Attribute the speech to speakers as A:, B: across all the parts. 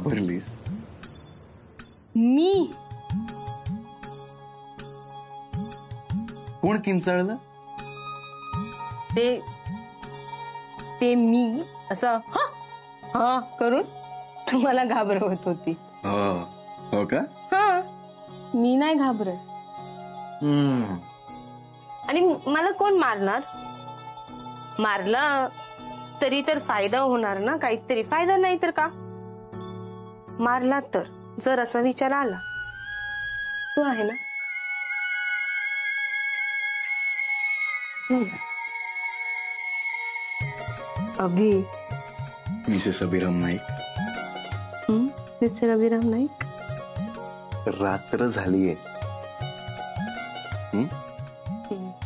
A: घाबरलीस?
B: मी?
A: कोण किंचाळलं?
B: ते मी असं हा हा करून तुम्हाला घाबरवत होती.
A: हो का?
B: हा, मी नाही घाबरत. आणि मला कोण मारणार? मारलं तरी तर फायदा होणार ना, काहीतरी. फायदा नाही तर का? मारला तर जर असा विचार आला, तू आहे ना. अभि.
A: मिसेस अभिराम नाईक.
B: मिस्टर अभिराम नाईक.
A: रात्र झालीये.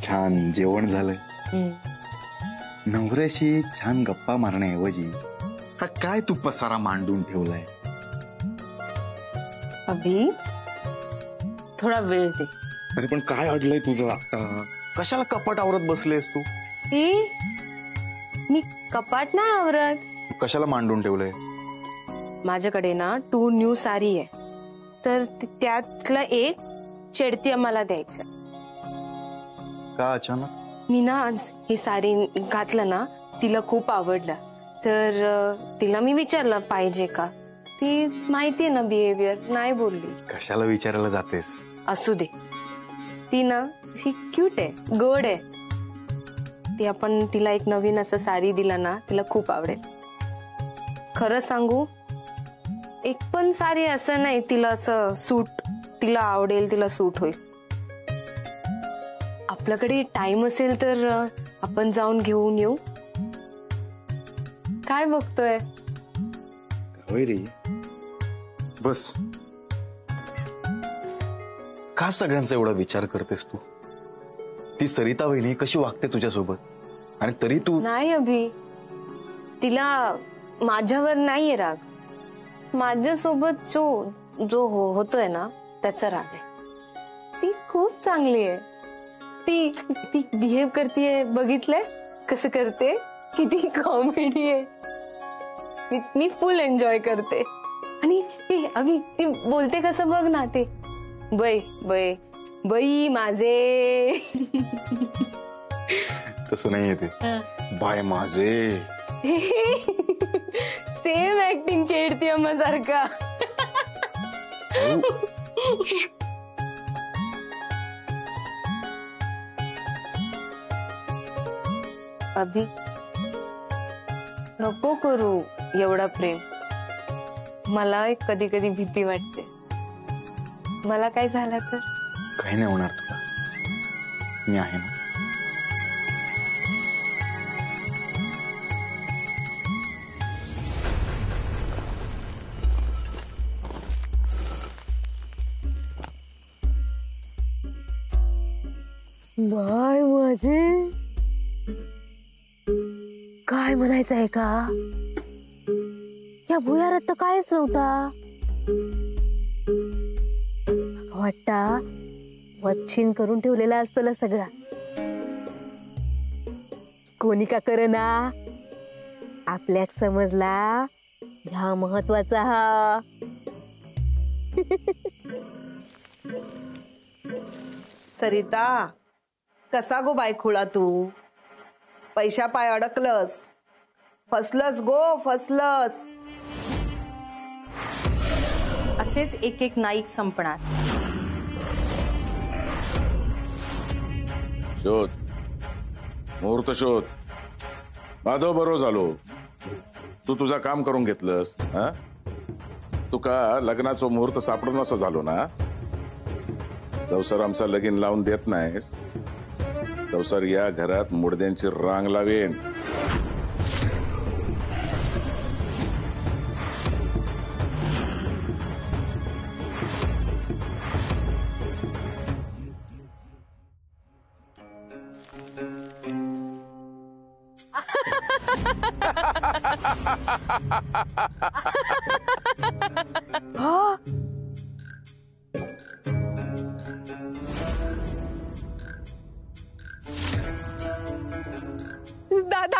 A: छान जेवण झालंय. नवऱ्याशी छान गप्पा मारण्याऐवजी हा काय तू पसारा मांडून ठेवलाय?
B: अभि, थोडा वेळ दे.
A: अरे पण काय अडलंय तुझं आता? कशाला कपाट आवरत बसलेस तू?
B: मी कपाट नाही आवरत.
A: कशाला मांडून ठेवलंय?
B: माझ्याकडे ना 2 न्यू साडी आहे, तर त्यातलं एक चेडती मला द्यायचं.
A: का अचानक?
B: मी ना आज ही साडी घातलं ना, तिला खूप आवडलं, तर तिला मी विचारलं पाहिजे का. ती माहितीये ना बिहेवियर, नाही बोलली.
A: कशाला विचारायला जातेस?
B: असू दे. ती ना ही क्यूट आहे, गोड आहे. ती आपण तिला एक नवीन असं साडी दिला ना, तिला खूप आवडेल. खरं सांगू, एक पण साडी असं नाही तिला असं सूट, तिला आवडेल, तिला सूट होईल. आपल्याकडे टाइम असेल तर आपण जाऊन घेऊन येऊ. काय बघतोय?
A: कावेरी, बस. का सगळ्यांचा एवढा विचार करतेस तू? ती सरिता वहिनी कशी वागते तुझ्यासोबत, आणि तरी तू.
B: नाही अभि, तिला माझ्यावर नाहीये राग. माझ्यासोबत जो होतोय ना, त्याचा राग आहे. ती खूप चांगली आहे. ती बिहेव करतीये, बघितलंय कसं करते? किती कॉमेडी आहे. मी फुल एन्जॉय करते. आणि अभि, ती बोलते कसं बघ ना, ते बै बै बाई माझे.
A: तसं नाहीये ते. बाय माझे.
B: सेम ऍक्टिंग चेडती सारखा. अभि, नको करू एवढा प्रेम. मला कधी कधी भीती वाटते. मला काय झालं तर?
A: काही नाही होणार तुला, मी आहे ना.
B: बाय माझे. काय म्हणायचं आहे का? या भुयारात तर कायच नव्हता. वाटता वच्छिन करून ठेवलेला असतो सगळा. कोणी का करना, आपल्याक समजला ह्या महत्वाचा. हा
C: सरिता, कसा गो बायखुळा तू? पैशा पाय अडकलस, फसलस गो, फसलस.
D: असेच एक एक नाईक संपणार.
E: शोध, मुहूर्त शोध. माधव बरोबर झालो. तू तुझा काम करून घेतलंस. तुका लग्नाचं मुहूर्त सापडून असं झालो ना. जवसर आमचा लगीन लावून देत नाहीस, तवसर या घरात मुडद्यांची रांग लावेन.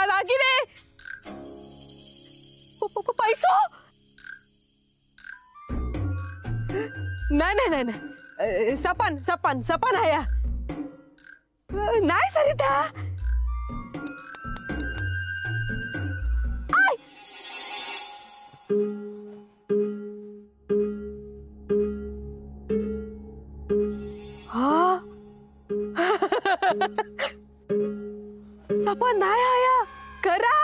C: दागिने, पैसो. नाही नाही नाही नाही सपन सपन सपन आहे नाही सरिता आय! हा सपन नाही आया खरा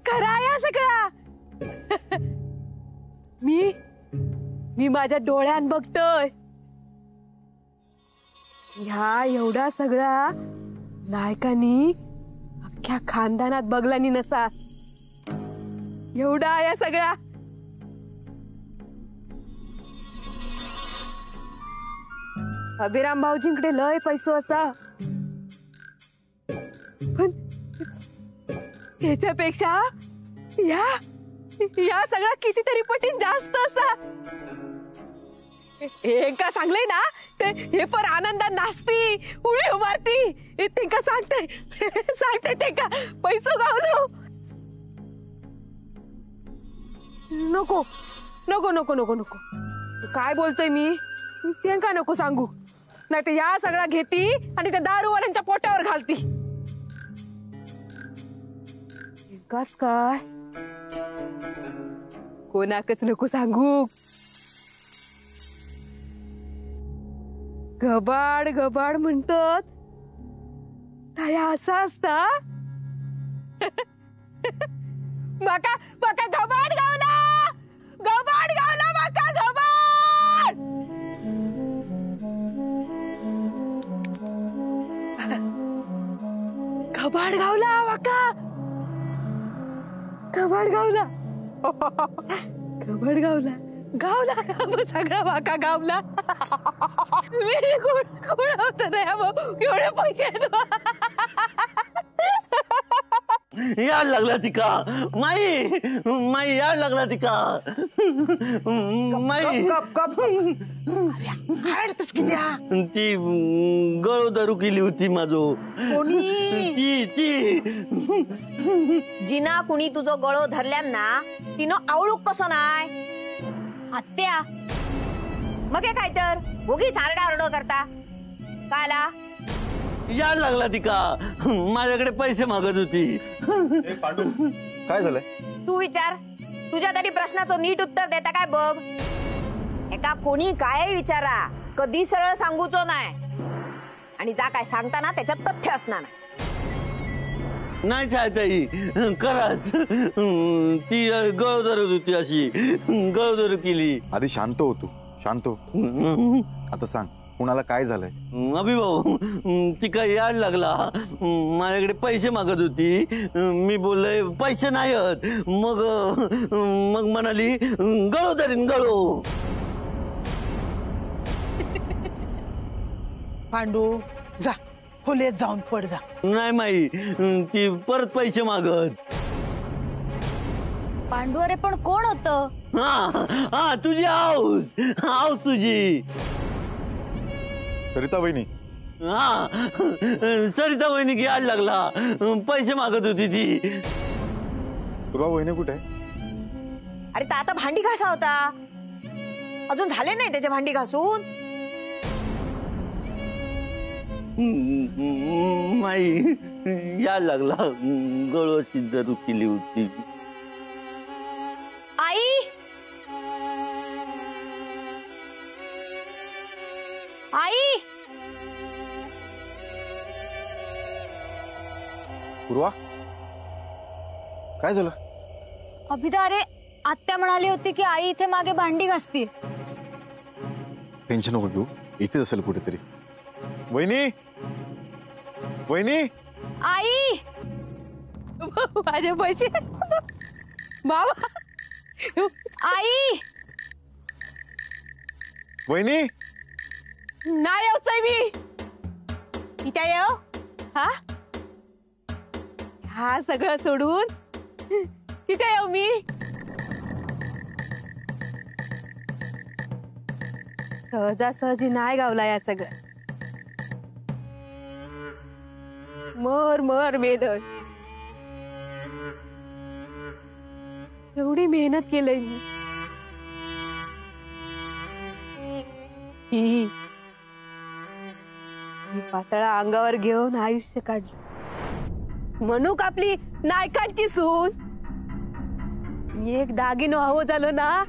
C: खरा आया सगळा मी माझ्या डोळ्यान बघतोय ह्या एवढा सगळा नायकानी अख्ख्या खानदानात बघलानी नसा एवढा या सगळा अभिराम भाऊजींकडे लय पैसो असा पण त्याच्यापेक्षा या सगळा कितीतरी पटीन जास्त असा का सांगले ना ते हे पर आनंदात नाचती उडी उभारती ते का सांगते ते का पैसो गावलो नको नको नको नको नको काय बोलतोय मी ते का नको सांगू नाही ते या सगळा घेती आणि त्या दारूवाल्यांच्या पोटावर घालती काच काय कोणाकच नको सांगू घबाड घबाड म्हणतात काय असा असता माका माका घबाड गावला माका घबाड घबाड गावला माका घबाड गावला घबाड गावला गावला सगळा वाका गावला मी कोण होत नाही एवढे पैसे
F: याड लागला तिका माई माई याड लागला तिका माई ती गळो दारू केली होती माझो ती
G: जिना कुणी तुझो गळो धरल्यान ना तिनं आवळूक कसो नाय
B: आत्या
G: मग हे काय तर उगीच आरडाओरडो करता काला
F: याड लागला तिका माझ्याकडे पैसे मागत होती
A: पांडू काय झालंय
G: तू विचार तुझ्या तरी प्रश्नाचं नीट उत्तर देता काय बघ एका कोणी काय विचारा कधी सरळ सांगूचो नाही आणि जा काय सांगताना त्याच्यात तथ्य असणार
F: नाही छायताई खरंच ती गळोदरच होती अशी गळोदर केली
A: आधी शांत हो तू शांत हो आता सांग कुणाला काय झालंय
F: अभिभाऊ ती काय याड लागला माझ्याकडे पैसे मागत होती मी बोललोय पैसे नाहीत मग मग म्हणाली गळो धरीन गळो
H: पांडू जा खोलीत जाऊन पड जा
F: नाही माई ती परत पैसे मागत
B: पांडू अरे पण कोण होतं
F: हा हा तुझी हाऊस तुझी
A: सरिता वहिनी
F: हा सरिता वहिनी की याड लागला पैसे मागत होती ती
A: तुला वहिनी कुठे आहे
G: अरे आता भांडी घासा होता अजून झाले नाही त्याचे भांडी घासून
F: माई याड लागला गळो सिद्ध केली होती
B: आई आई
A: पूर्वा काय झालं
B: अभिदा अरे आत्या म्हणाली होती की आई इथे मागे भांडी घासती
A: टेन्शन नको घेऊ इथेच असेल कुठेतरी वहिनी वहिनी
B: आई
C: माझे पैसे बाबा
B: आई
A: वहिनी
C: नाही येऊच मी इथे येऊ हा हा सगळं सोडून इथे येऊ मी सहजासहजी नाही गावला या सगळं मर मर मेहनत एवढी मेहनत केलंय मी ही पातळा अंगावर घेऊन आयुष्य काढलं म्हणू का आपली नायकांची सून. एक दागिनो हवं झालं ना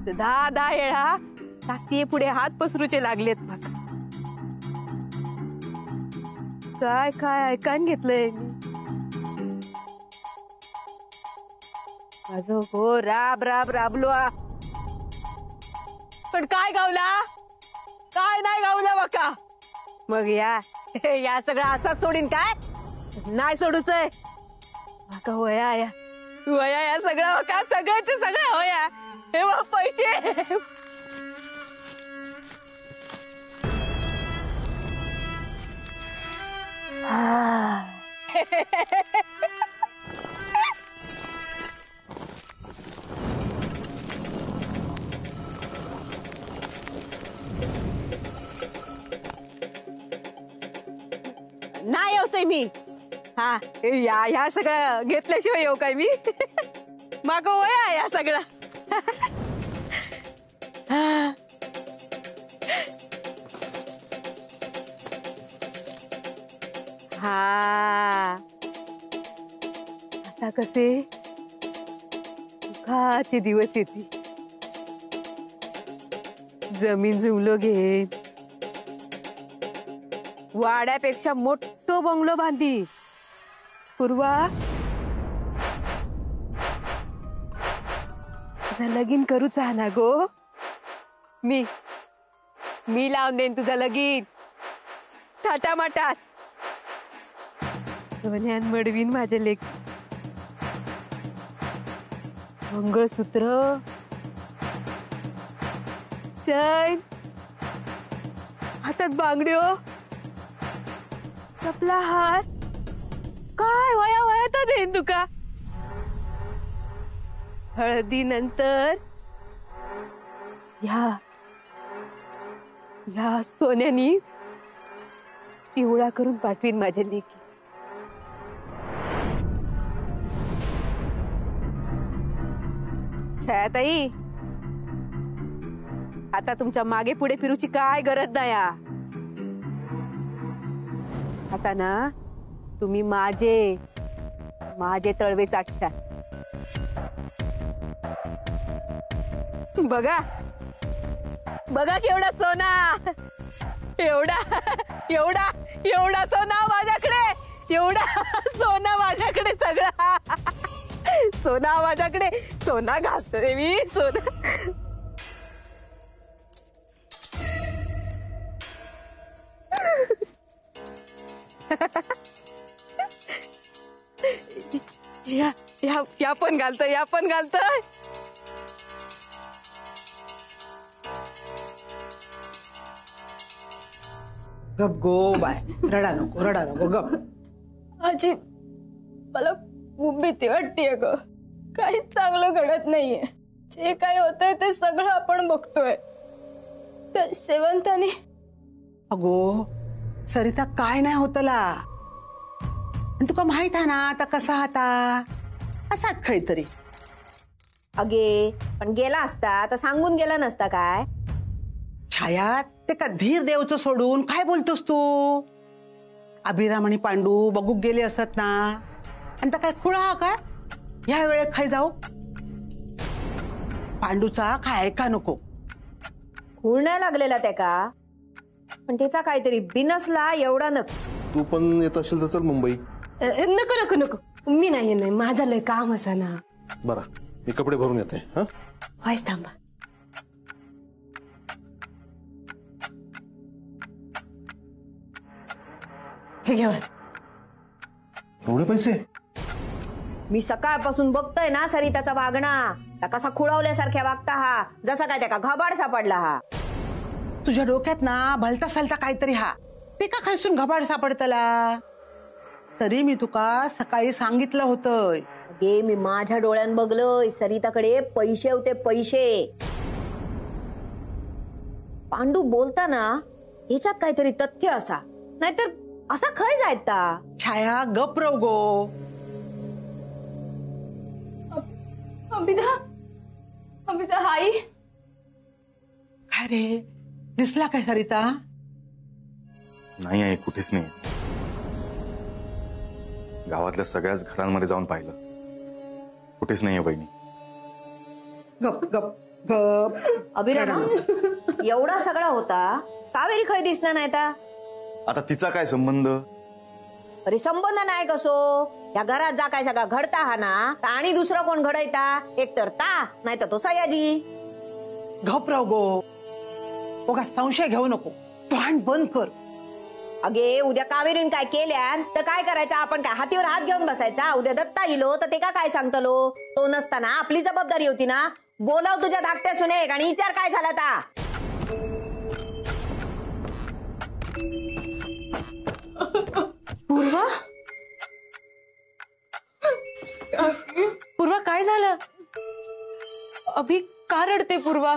C: तर 10 वेळा टाकीये पुढे हात पसरूचे लागलेत मग. काय काय ऐकान घेतलंय माझं. हो राब राब राबलो पण काय गावला काय नाही गावला बका. मग या सगळं असाच सोडीन काय नाही सोडूच आहे बका. वया या सगळं बका सगळ्याचे सगळं होया हे बघ पैसे. नाही येऊच मी. हा या सगळं घेतल्याशिवाय येऊ काय मी. माग वया या सगळं. हा आता कसे सुखाचे दिवस येते. जमीन जुमलो घेईन वाड्यापेक्षा मोठो बंगलो बांधी. पूर्वा लगीन करूच ना गो. मी लावून देईन तुझा लगीन थाटामाटात. सोन्यान मडवीन माझे लेक. मंगळसूत्र चैन हातात बांगड्यो आपला हात काय वया तर देईन तुका. हळदी नंतर या सोन्यानी पिवळा करून पाठवीन माझ्या लेकी. छायाताई आता तुमच्या मागे पुढे फिरूची काय गरज नाही. आता ना तुम्ही माझे तळवे चाटशा. बघा केवढा सोना. एवढा सोना माझ्याकडे. एवढा सोना माझ्याकडे. सगळा सोना माझ्याकडे. सोना घालते मी सोना. या पण घालतोय.
H: गप गो बाय. रडा नको गप.
B: आजी मला खूप भीती वाटतेय ग. काहीच चांगलं घडत नाहीये. जे काही होतंय ते सगळं आपण बघतोय. त्या शेवंताने
H: अगो सरिता काय नाही होतला. तुका माहित आहे ना आता कसा होता असाच खैतरी.
G: अगे पण गेला असता तर सांगून गेला नसता काय.
H: छाया ते का धीर देवचं सोडून काय बोलतोस तू. अभिराम आणि पांडू बघू गेले असत ना. आणि तर काय खुळा काय ह्या वेळेत खाय जाऊ. पांडूचा काय ऐका नको.
G: खूळ नाही लागलेला त्या का पण त्याचा काहीतरी बिनसला एवढा नको.
A: तू पण येत असेल तर चल मुंबई.
B: नको मी नाही माझा लय काम असा ना.
A: बरं मी कपडे भरून येते. हा
B: व्हायच थांबा. हे घेऊन
A: एवढे पैसे.
G: मी सकाळपासून बघतोय ना सरिताचा वागणा. त्या कसा खुळवल्यासारख्या वागता हा. जसा काय त्या घबाड सापडला हा.
H: तुझ्या डोक्यात ना भलता सलता काहीतरी हा. ते का खायसून घबाड सापडतला. तरी मी तुका सकाळी सांगितलं होतं.
G: गे मी माझ्या डोळ्यान बघलोय सरिताकडे पैसे होते पैसे. पांडू बोलताना ह्याच्यात काहीतरी तथ्य असा नाहीतर असा खय जायता.
H: छाया गप रव गो.
B: अभिदा हाई
H: काय रे दिसला काय सरिता?
A: नाही आहे, कुठेच नाही. गावातल्या सगळ्याच घरांमध्ये जाऊन पाहिलं, कुठेच नाहीये बहिणी.
H: गप गप गप.
G: अभिरामा एवढा सगळा होता, कावेरी खय दिसणार नाही ता?
A: आता तिचा काय संबंध?
G: अरे संबंध नाही कसो, या घरात जा काय सगळा घडता हा ना, आणि दुसरं कोण घडयता? एक तर ता, नाही तर तो सयाजी.
H: घबराव गो, बघा संशय घेऊ नको, तोंड बंद कर.
G: अगे उद्या कावेरीन काय केल्यान तर काय करायचं? आपण काय हातीवर हात घेऊन बसायचा? उद्या दत्ता इलो तर ते का काय सांगतलो? तो नसताना आपली जबाबदारी होती ना. बोलाव तुझ्या धाकट्या सुनेक आणि विचार काय झाला ता.
B: पूर्वा, पूर्वा काय झालं? अभि का रडते पूर्वा?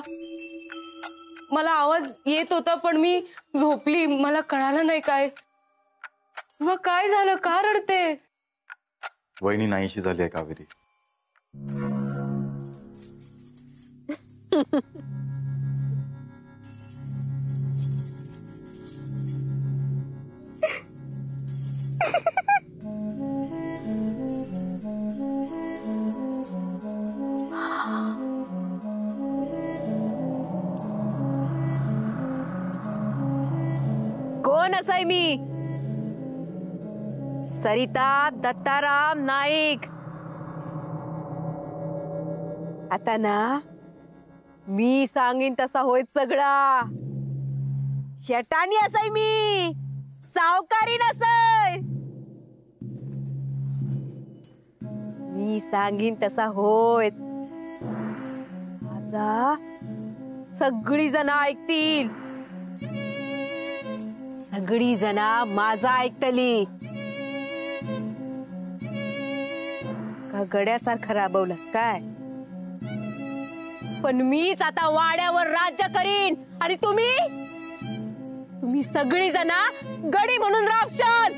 B: मला आवाज येत होता पण मी झोपली, मला कळालं नाही काय. पूर्वा काय झालं, का रडते?
A: वहिनी नाहीशी झाली आहे कावेरी.
C: कोण असाय मी? सरिता दत्ताराम नाईक. आता ना मी सांगीन तसा होय सगळा. शेटानी असाय मी, सावकारी नसाय. मी सांगीन तसा होय. माझा सगळी जण ऐकतील, सगळी जना माझा ऐकतली. का गड्यासारखं राबवलंस काय? पण मीच आता वाड्यावर राज्य करीन आणि तुम्ही सगळी जना गडी म्हणून राबशाल.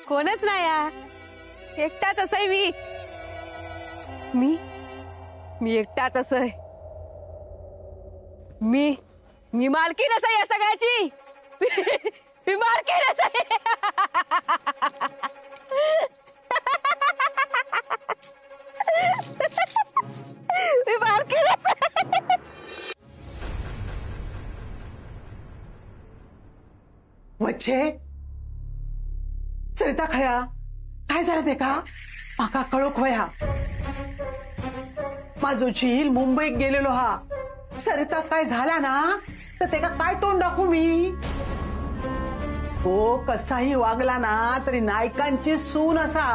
C: कोणच नाही या, एकटाच असय मी एकटाच असय. मी मालकीन असय या सगळ्याची. मी मालकीन असय. मी मालकीन असय.
H: वच्छे सरिता खया काय झालं ते का? माका कळोक वया. माझो झील मुंबईत गेलेलो हा. सरिता काय झाला ना तर ते का काय तोंड दाखवू मी? तो कसाही वागला ना तरी नायकांची सून असा.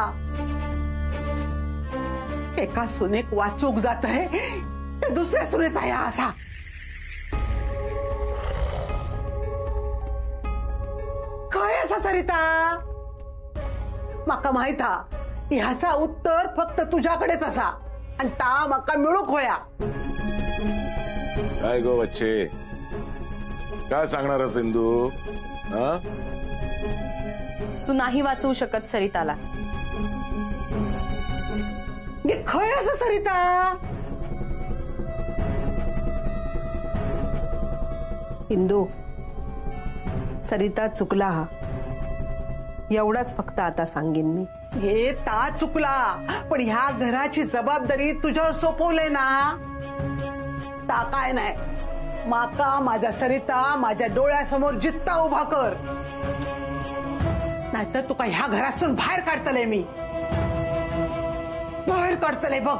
H: एका सुनेक वाचूक जात आहे तर दुसऱ्या सुनेचा या असा. काय असा सरिता? माका माहित हा ह्याचा उत्तर फक्त तुझ्याकडेच असा आणि ता माका मिळूक होया.
E: काय गो बच्चे, काय सांगणार सिंधू? हा,
D: तू नाही वाचवू शकत सरिताला.
H: खय असं सरिता?
I: इंदू, सरिता चुकला हा, एवढाच फक्त आता सांगेन मी.
H: हे ता चुकला, पण ह्या घराची जबाबदारी तुझ्यावर सोपवलंय ना. ता काय नाही, माका माझा सरिता माझ्या डोळ्यासमोर जित्ता उभा कर, नाहीतर तुका ह्या घरातून बाहेर काढतलंय मी. बाहेर काढतलंय बघ.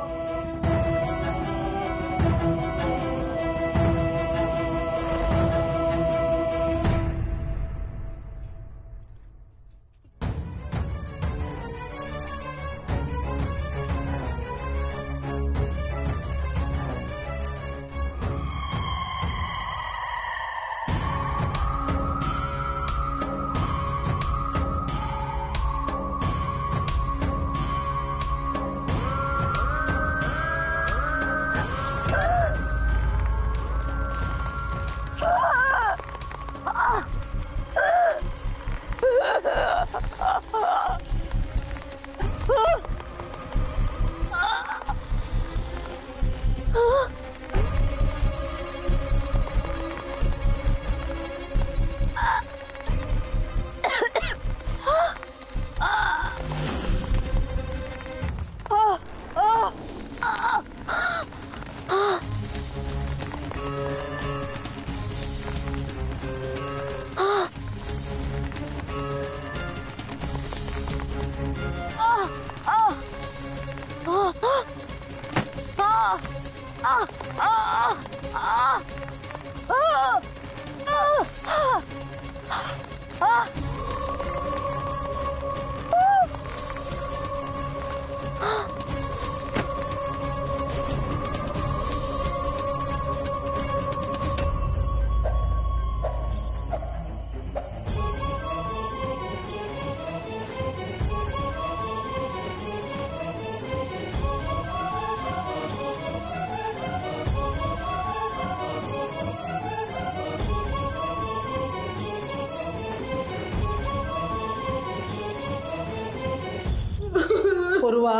H: पूर्वा,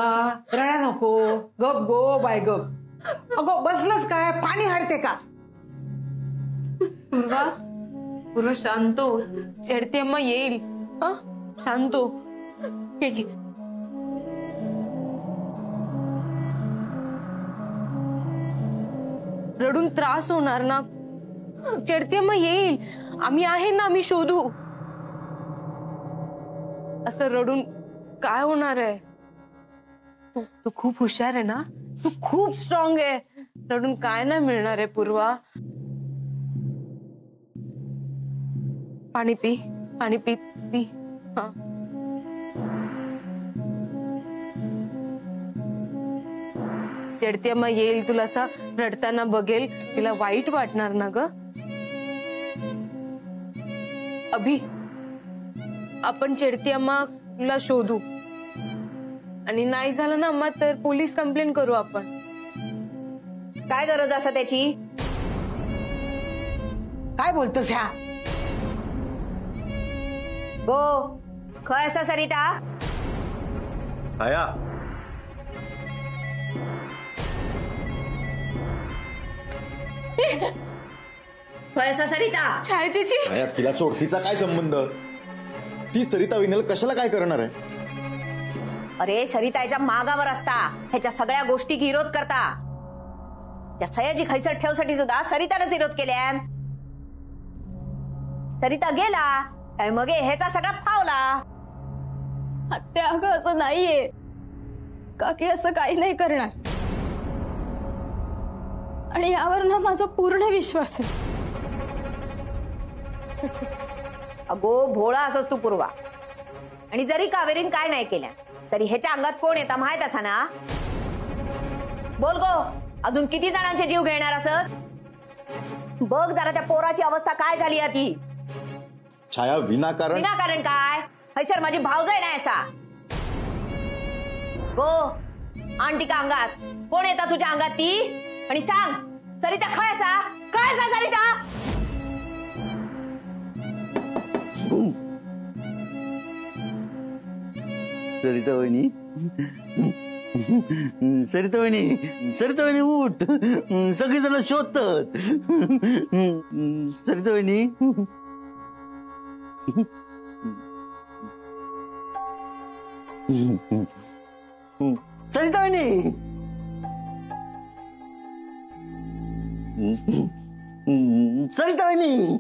H: रडा नको, गप गो बाय गप. अगो बसलंस काय? पाणी हाडते का?
B: पूर्वा, पूर्वा शांत हो. चेडती अम्मा येईल. हा, शांत हो. हे घे. रडून त्रास होणार ना. चेडती अम्मा येईल. आम्ही आहे ना, आम्ही शोधू. असं रडून काय होणार आहे? तू खूप हुशार आहे ना, तू खूप स्ट्रॉंग आहे. रडून काय नाही मिळणार आहे पूर्वा. पाणी पी, पाणी पी पी. हा, चेडती अम्मा येईल, तुला असा रडताना बघेल, तिला वाईट वाटणार ना ग. अभि, आपण चेडती अम्माला शोधू आणि नाही झालं ना अम्मा तर पोलीस कंप्लेंट करू आपण.
G: काय गरज असं त्याची?
H: काय बोलतोस ह्या?
G: गो खय असा सरिता?
A: छाया,
G: खय असा सरिता?
B: छायाची
A: छाया तिला सोड. तिचा काय संबंध? ती सरिता विनेल कशाला काय करणार आहे?
G: अरे सरिताच्या मागावर असता, ह्याच्या सगळ्या गोष्टी विरोध करता. त्या सयाजी खैसर ठेवसाठी सुद्धा सरितानंच विरोध केल्यान. सरिता गेला काय मग ह्याचा सगळा फावला.
J: आत्या अगं असं नाहीये, काकी असं काही नाही करणार आणि यावर ना माझा पूर्ण विश्वास आहे.
G: अगो भोळा असस तू पूर्वा. आणि जरी कावेरीन काय नाही केल्या तरी ह्याच्या अंगात कोण येता माहित असा ना. बोल गो, अजून किती जणांचे जीव घेणार असस? बघ जरा त्या पोराची अवस्था काय झाली आहे ती.
A: छाया विनाकारण
G: विनाकारण काय? हैसर माझी भावजाई नाही असा. गो आण ती का अंगात. कोण येता तुझ्या अंगात ती? आणि सांग सरिता खय असा सरिता.
F: सरिता वहिनी, सरिता वहिनी, सरिता वहिनी उठ. सगळीजण शोधतात. सरिता वहिनी. सरिता वहिनी. सरिता वहिनी.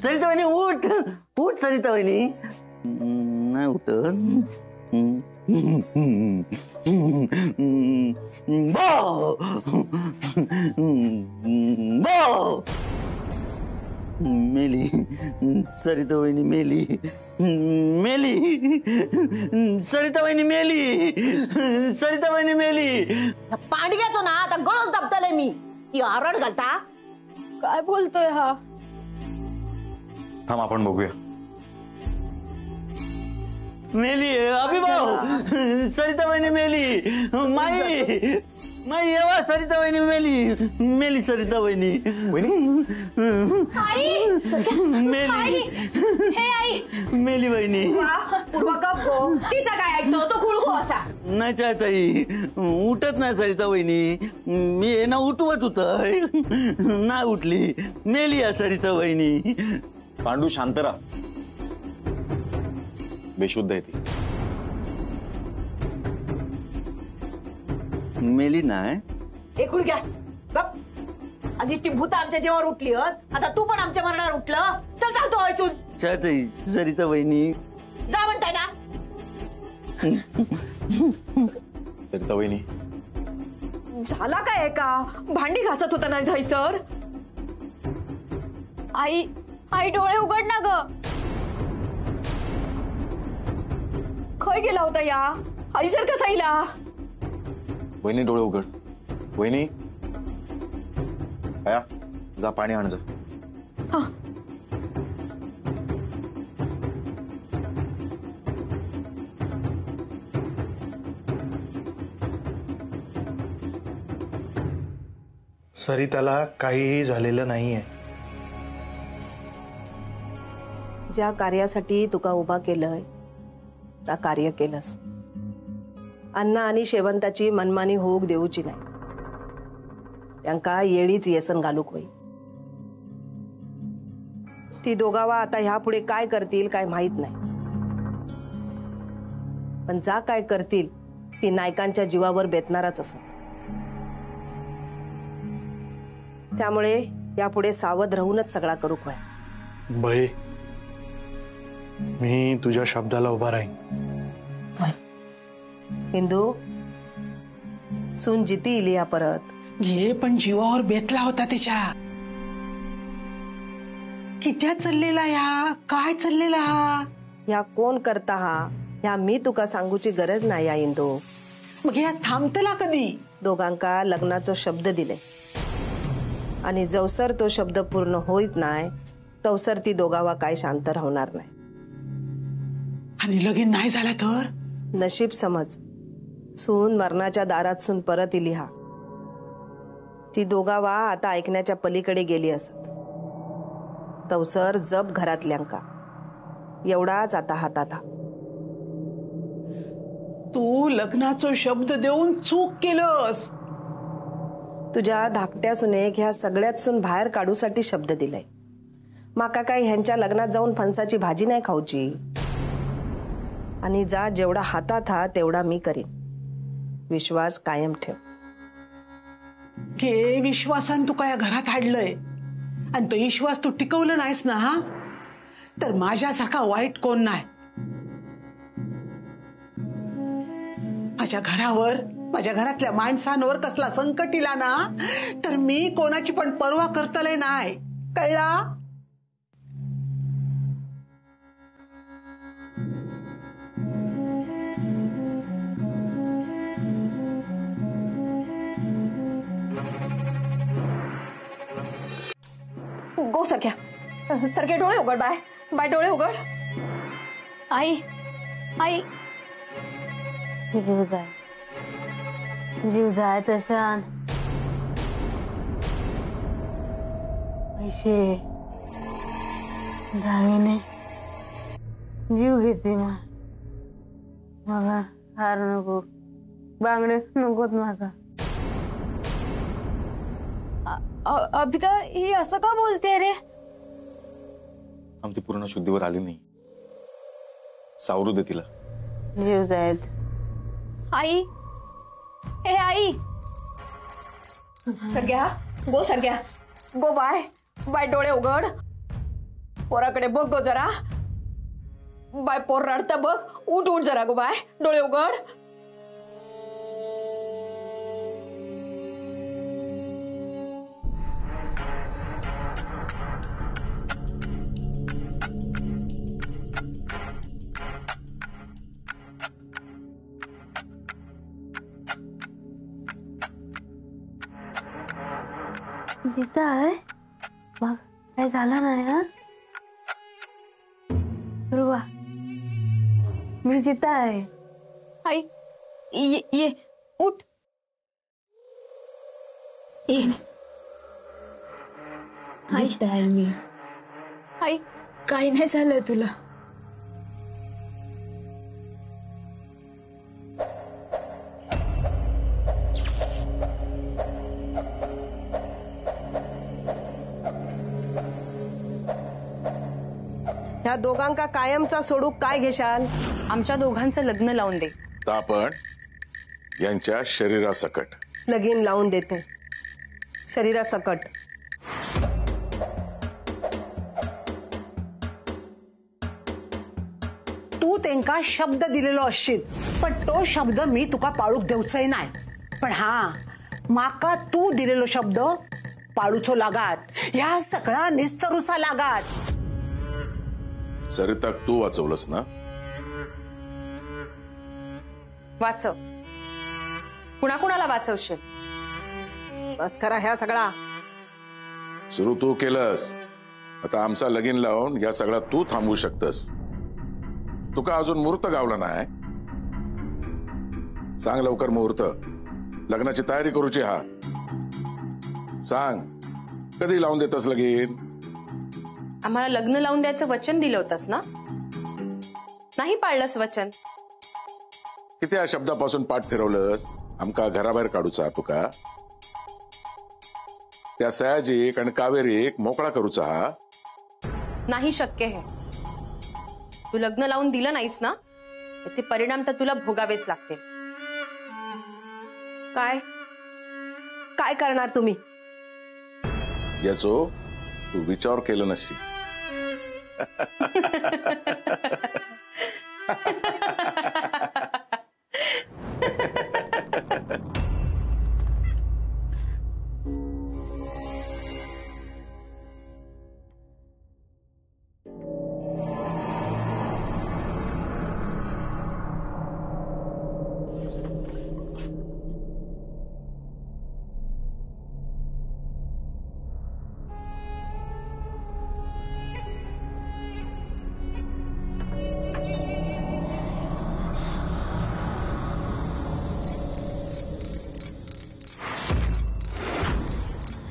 F: सरिता वहिनी उठ. उठ सरिता वहिनी. नाही उठत. मेली. सरिता वहिनी मेली. मेली. सरिता वहिनी मेली. सरिता वहिनी मेली.
G: पांडग्याचो ना आता गळच दाबतले मी. ती आरड घालता.
J: काय बोलतोय हा?
A: थांब आपण बघूया.
F: मेली. अभिभाऊ. सरिता वहिनी मेली. माई माई येवा. सरिता वहिनी मेली. मेली सरिता वहिनी. मेली.
J: हे आई.
F: मेली वहिनी.
G: पूर्वा गप गो. तिचा काय ऐकतो तो खुळगो असा.
F: नाही चाहताई. उठत नाही सरिता वहिनी. मी हे ना उठवत होत. नाही उठली. मेली या सरिता वहिनी.
A: पांडू शांत राहा. बेशुद्ध आहे ती.
F: मेली नाही.
G: एक खुळग्या गप. आधीच ती भूत आमच्या जेव्हा उठली आता तू पण आमच्या मरणावर उठलं. चल चालतो ऐसून.
F: चाहताई सरिता वहिनी.
G: जा म्हणताय ना.
A: सरिता वहिनी.
G: झाला काय का? भांडी घासत होता ना सर.
J: आई आई डोळे उघड ना ग.
G: खय गेला होता या आई सर कसा येला?
A: वहिनी डोळे उघड. वहिनी आया जा पाणी आण जा.
K: सरिताला काहीही झालेलं नाहीये.
I: ज्या कार्यासाठी तुका उभा केलंय त्या कार्य केलंस. अण्णा आणि शेवंताची मनमानी होऊक देऊची नाही. त्यांका येळीच येसन घालूक होई. ती दोघावा आता ह्या पुढे काय करतील काय माहित नाही. पण जा काय करतील ती नायकांच्या जीवावर बेतणारच असत. त्यामुळे यापुढे सावध राहूनच सगळा करूक होय.
K: बाई मी तुझ्या शब्दाला उभा राहीन.
I: हिंदू सून जिती इली या परत.
H: घे पण जीवावर बेतला होता त्याच्या. कित्या चाललेला या? काय चाललेला हा?
I: या कोण करता हा? या मी तुका सांगूची गरज नाही या इंदू.
H: मग या थांबतला कधी?
I: दोघांका लग्नाचो शब्द दिले आणि जवसर तो शब्द पूर्ण होईत नाही तवसर ती दोघावा काय शांत राहणार नाही.
H: आणि लगीन नाही झाला तर?
I: नशीब समज सून मरणाच्या दारात सून परत इली हा. ती दोघावा आता ऐकण्याच्या पलीकडे गेली असत. तवसर जप घरातल्यांका एवढाच आता हातात हा.
H: तू लग्नाचो शब्द देऊन चूक केलंस.
I: तुझ्या धाकट्या सुनेक ह्या सगळ्यात सून बाहेर काढूसाठी शब्द दिलाय. माका काय ह्यांच्या लग्नात जाऊन फणसाची भाजी नाही खाऊची. आणि जा जेवढा हातात हा तेवढा मी करीन. विश्वास कायम ठेव.
H: घे विश्वासान तू काय घरात हाडलंय आणि तो विश्वास तू टिकवलं नाहीस ना हा तर माझ्यासारखा वाईट कोण नाही. माझ्या घरावर माझ्या घरातल्या माणसांवर कसला संकट इला ना तर मी कोणाची पण पर्वा करतले नाही. कळला?
G: गो सख्या. सरके डोळे उघड. बाय बाय डोळे उघड.
J: आई आई
B: जीव जाय तशान पैसे दागिने जीव घेते मागा हार नको बांगडे नकोत मागा.
J: अभिता ही असं का बोलते रे?
A: आम ती पूर्ण शुद्धीवर आली नाही. सावरू दे तिला.
B: जीव जायत.
J: आई हे आई
C: सरग्या गो बाय बाय डोळे उघड. पोराकडे बघ गो जरा. बाय पोर रडता बघ. उठ उठ जरा गो बाय डोळे उघड.
B: जिता आहे मग काय झालं नाही हा. ध्रुवा मी जिता आहे.
J: आई ये उठ ये.
B: जिता आहे मी.
J: आई काही नाही झालं तुला.
I: ह्या दोघांका कायमचा सोडू काय घेशाल?
D: आमच्या दोघांचं लग्न लावून दे.
E: तर आपण यांच्या शरीरासकट
I: लगीन लावून देते शरीरासकट.
H: तू त्यांका शब्द दिलेलो असशील पण तो शब्द मी तुका पाळूक देऊचंय नाही. पण हा माका तू दिलेलो शब्द पाळूचो लागात. ह्या सगळा निस्तरूचा लागात.
E: सरिताक तू वाचवलंस ना?
D: वाचव. कुणाकुणाला वाचवशील?
C: बस करा ह्या सगळा.
E: सुरू तू केलंस. आता आमचा लगीन लावून या सगळा तू थांबवू शकतस. तुका अजून मुहूर्त गावला नाही. सांग लवकर मुहूर्त. लग्नाची तयारी करूची. हा सांग कधी लावून देतस लगीन?
D: आम्हाला लग्न लावून द्यायचं वचन दिलं होतंस ना? नाही पाळलंस वचन.
E: किती या शब्दापासून पाठ फिरवलंस? आमका घराबाहेर काढूचा तुका. त्या सयाजीक आणि कावेरीक मोकळा करूचा. हा
D: नाही शक्य हे. तू लग्न लावून दिलं नाहीस ना, याचे परिणाम तर तुला भोगावेच लागतील.
I: काय काय करणार तुम्ही?
E: याचो तू विचार केलं नसशी.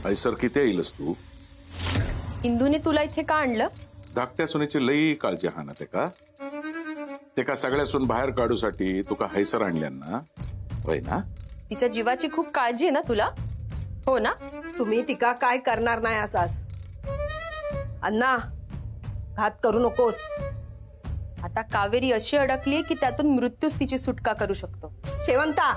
E: ऐसर किती येईलस तू?
D: इंदूने तुला इथे का आणलं?
E: धाकट्या सुनेची लई काळजी हा ना. ते का सगळ्या सून बाहेर काढूसाठी तुका हैसर आणल्यांना होय ना?
D: तिच्या जीवाची खूप काळजी आहे ना तुला, हो ना?
I: तुम्ही तिका काय करणार नाही असाच. अण्णा घात करू नकोस.
D: आता कावेरी अशी अडकली की त्यातून मृत्यूच तिची सुटका करू शकतो.
I: शेवंता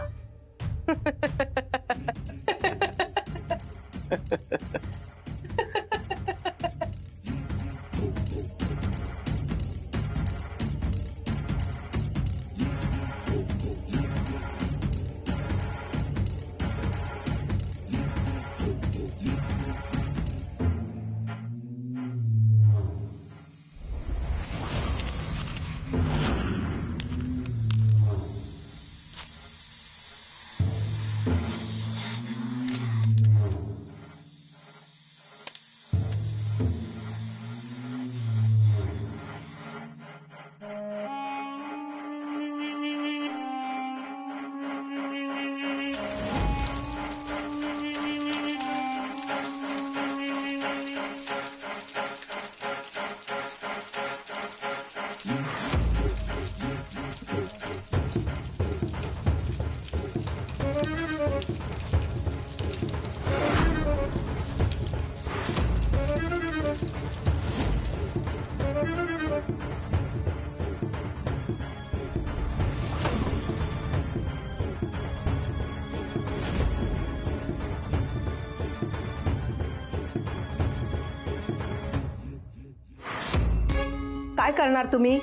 I: काय करणार तुम्ही?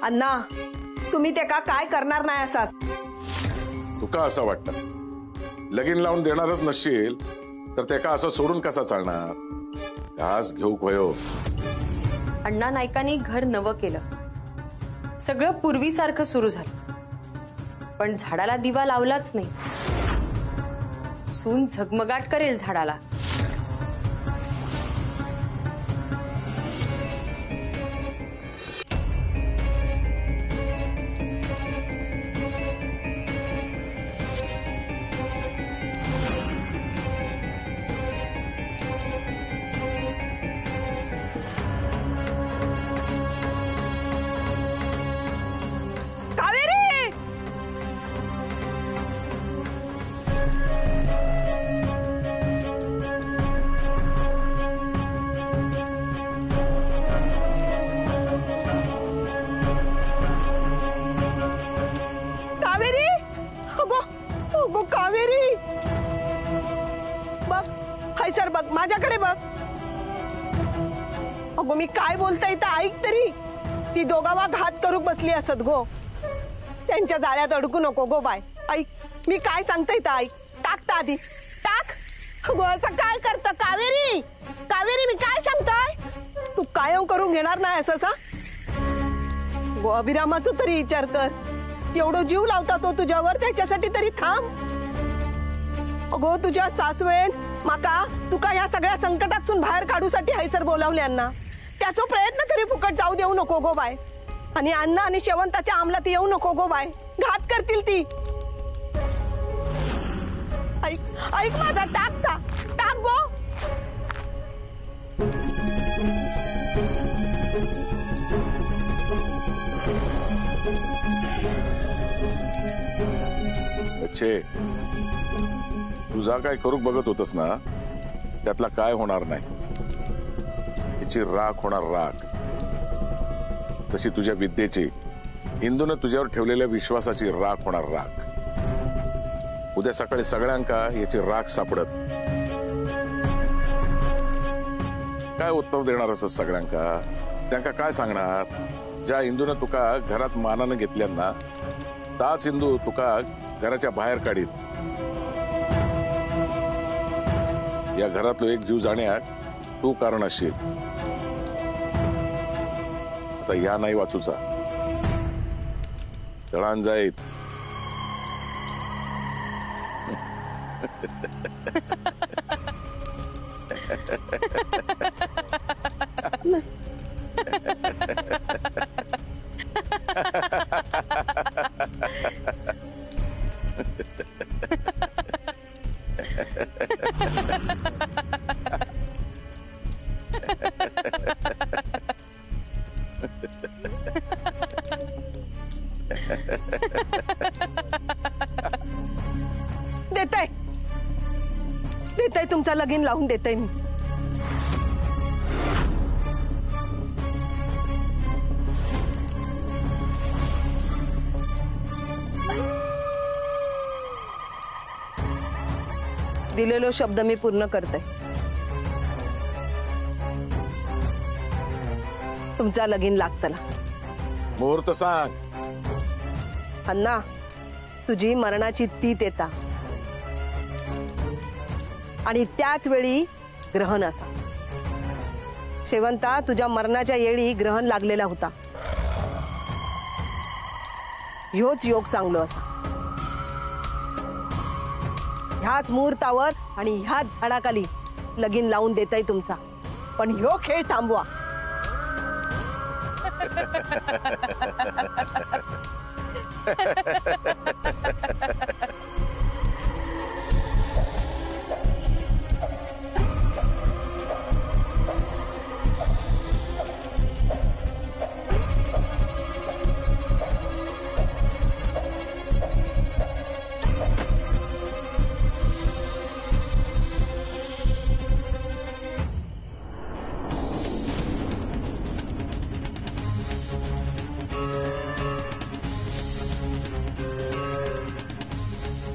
I: अण्णा, तुम्ही ते का काय करणार नाही असा?
E: तुका असं वाटतं लगीन लावून देणारच नसशील तर ते का असं सोडून कसा चालणार? घास घेऊ वयो.
D: अण्णा नाईकांनी घर नवं केलं, सगळं पूर्वीसारखं सुरू झालं, पण झाडाला दिवा लावलाच नाही. सून झगमगाट करेल झाडाला.
I: सर बघ, माझ्याकडे बघ. अगो मी काय बोलताय तर ऐक तरी. ती दोघावा घात करू बसली असत गो. त्यांच्या जाळ्यात अडकू नको गो बाय. ऐक मी काय सांगताय तर ऐक. टाकता आधी टाक. अगो असं काय करत कावेरी? कावेरी मी काय सांगताय? तू कायम करून घेणार नाही असं सा? गो अभिरामाचं तरी विचार कर. एवढं जीव लावता तो तुझ्यावर, त्याच्यासाठी तरी थांब. अगो तुझ्या सासवेन माका तुका या सगळ्या संकटातून बाहेर काढूसाठी हैसर बोलावल्यांना. त्याचा प्रयत्न तरी फुकट जाऊ देऊ नको गो बाय. आणि अण्णा आणि शेवंताच्या अंमलात येऊ नको गो बाय. घात करतील ती. ऐक ऐक माझा. टाकता टाक गो.
E: अच्छे तुझा काय करू बघत होतस ना, त्यातला काय होणार नाही. त्याची राख होणार राख. तशी तुझ्या विद्येची, इंदूने तुझ्यावर ठेवलेल्या विश्वासाची राख होणार राख. उद्या सकाळी सगळ्यांका याची राख सापडत. काय उत्तर देणार असं सगळ्यांका? त्यांका काय सांगणार? ज्या इंदूने तुका घरात मानानं घेतल्यांना ताच इंदू तुका घराच्या बाहेर काढीत. या घरातलो एक जीव जाण्यात तू कारण असशील. आता या नाही वाचूचा. तळान जाईत.
I: देताय देताय तुमचा लगीन लावून देताय मी. दिलेलो शब्द मी पूर्ण करते. तुमचा लगीन लागतला.
E: मुहूर्त सांग.
I: अण्णा तुझी मरणाची तीत येता आणि त्याच वेळी ग्रहण असा. शेवंता तुझ्या मरणाच्या येळी ग्रहण लागलेला होता. ह्योच योग चांगलो असा. ह्याच मुहूर्तावर आणि ह्याच झाडाखाली लगीन लावून देताय तुमचा. पण ह्यो खेळ थांबवा.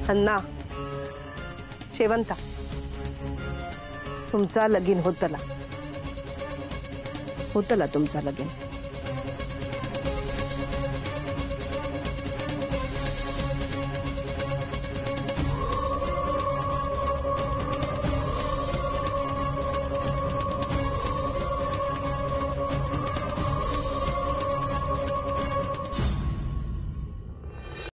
I: अण्णा शेवंता तुमचा लगीन होतला तुमचा लगीन